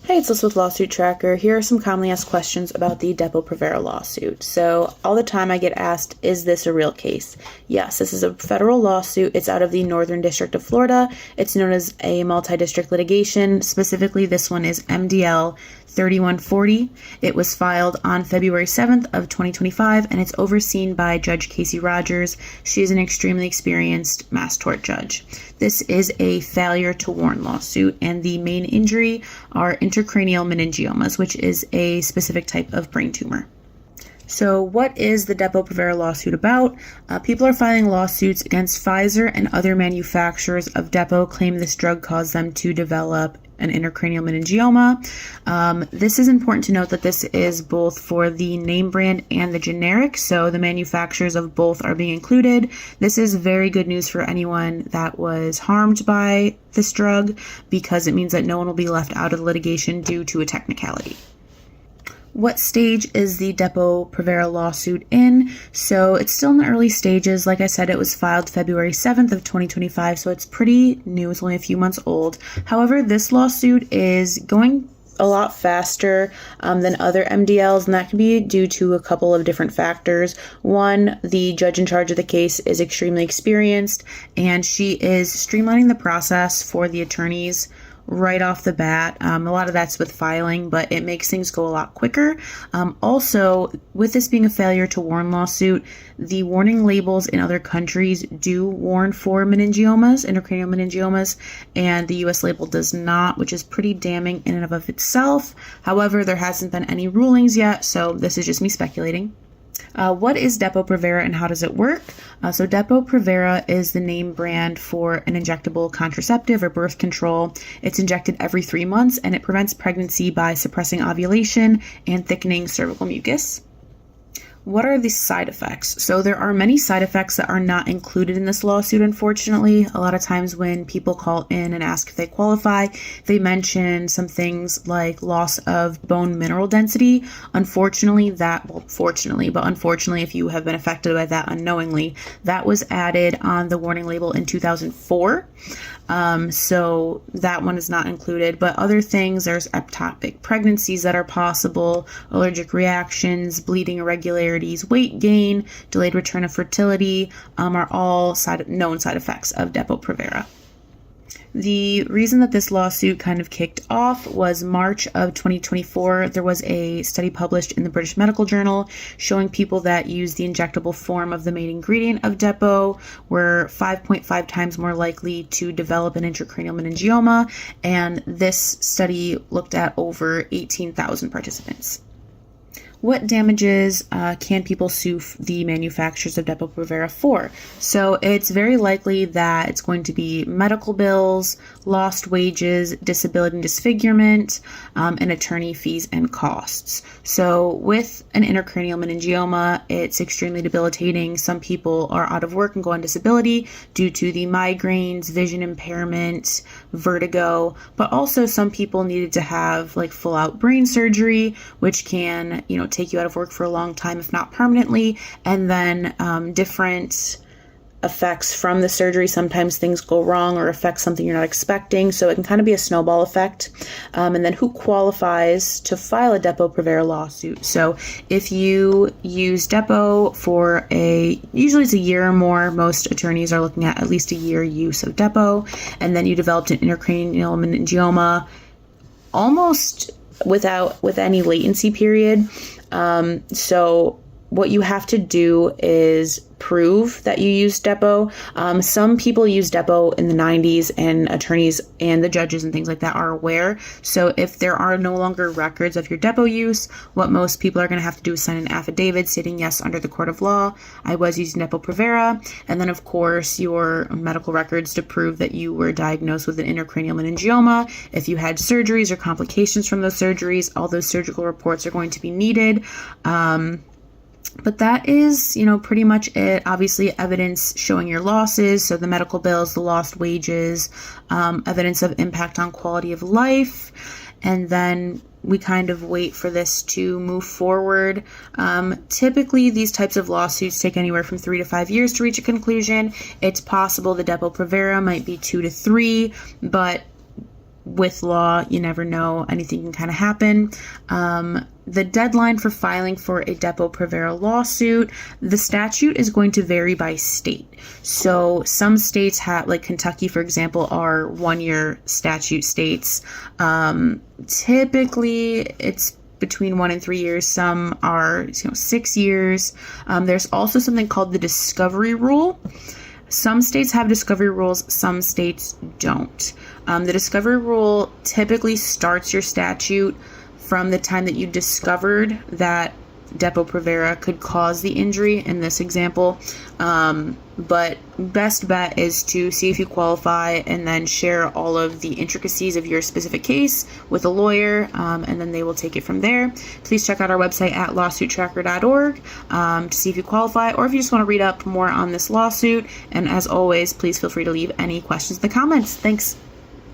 Hey, it's Liz with Lawsuit Tracker. Here are some commonly asked questions about the Depo Provera lawsuit. So, all the time I get asked, is this a real case? Yes, this is a federal lawsuit. It's out of the Northern District of Florida. It's known as a multi-district litigation. Specifically, this one is MDL 3140. It was filed on February 7th of 2025, and it's overseen by Judge Casey Rogers. She is an extremely experienced mass tort judge. This is a failure to warn lawsuit, and the main injury are intracranial meningiomas, which is a specific type of brain tumor. So what is the Depo Provera lawsuit about? People are filing lawsuits against Pfizer and other manufacturers of Depo, claim this drug caused them to develop an intracranial meningioma. This is important to note that this is both for the name brand and the generic, so the manufacturers of both are being included. This is very good news for anyone that was harmed by this drug because it means that no one will be left out of the litigation due to a technicality. What stage is the Depo Provera lawsuit in? So it's still in the early stages. Like I said, it was filed February 7th of 2025, so it's pretty new. It's only a few months old. However, this lawsuit is going a lot faster than other MDLs, and that can be due to a couple of different factors. One, the judge in charge of the case is extremely experienced, and she is streamlining the process for the attorneys right off the bat. A lot of that's with filing, but it makes things go a lot quicker. Also, with this being a failure to warn lawsuit, the warning labels in other countries do warn for meningiomas, intracranial meningiomas, and the US label does not, which is pretty damning in and of itself. However, there hasn't been any rulings yet, so this is just me speculating. What is Depo Provera and how does it work? So Depo Provera is the name brand for an injectable contraceptive or birth control. It's injected every 3 months and it prevents pregnancy by suppressing ovulation and thickening cervical mucus. What are the side effects? So there are many side effects that are not included in this lawsuit, unfortunately. A lot of times when people call in and ask if they qualify, they mention some things like loss of bone mineral density. Unfortunately, if you have been affected by that unknowingly, that was added on the warning label in 2004. So that one is not included, but other things, there's ectopic pregnancies that are possible, allergic reactions, bleeding irregularities, weight gain, delayed return of fertility, are all known side effects of Depo Provera. The reason that this lawsuit kind of kicked off was March of 2024. There was a study published in the British Medical Journal showing people that use the injectable form of the main ingredient of Depo were 5.5 times more likely to develop an intracranial meningioma, and this study looked at over 18,000 participants. What damages can people sue the manufacturers of Depo Provera for? So it's very likely that it's going to be medical bills, lost wages, disability and disfigurement, and attorney fees and costs. So with an intracranial meningioma, it's extremely debilitating. Some people are out of work and go on disability due to the migraines, vision impairment, vertigo, but also some people needed to have like full out brain surgery, which can, take you out of work for a long time, if not permanently, and then different effects from the surgery. Sometimes things go wrong or affect something you're not expecting, so it can kind of be a snowball effect. And then who qualifies to file a Depo Provera lawsuit? So if you use Depo for usually it's a year or more, most attorneys are looking at least a year use of Depo, and then you developed an intracranial meningioma almost with any latency period. So what you have to do is prove that you used Depo. Some people use Depo in the 90s, and attorneys and the judges and things like that are aware. So if there are no longer records of your Depo use, what most people are going to have to do is sign an affidavit stating, yes, under the court of law, I was using Depo Provera. And then, of course, your medical records to prove that you were diagnosed with an intracranial meningioma. If you had surgeries or complications from those surgeries, all those surgical reports are going to be needed. But that is, pretty much it. Obviously, evidence showing your losses, so the medical bills, the lost wages, evidence of impact on quality of life, and then we kind of wait for this to move forward. Typically, these types of lawsuits take anywhere from 3 to 5 years to reach a conclusion. It's possible the Depo Provera might be 2 to 3, but with law, you never know, anything can kind of happen. The deadline for filing for a Depo Provera lawsuit, the statute is going to vary by state. So some states have, like Kentucky, for example, are 1-year statute states. Typically, it's between 1 and 3 years. Some are 6 years. There's also something called the discovery rule. Some states have discovery rules, some states don't. The discovery rule typically starts your statute from the time that you discovered that Depo Provera could cause the injury in this example. But best bet is to see if you qualify and then share all of the intricacies of your specific case with a lawyer, and then they will take it from there. Please check out our website at lawsuittracker.org to see if you qualify, or if you just want to read up more on this lawsuit. And as always, please feel free to leave any questions in the comments. Thanks.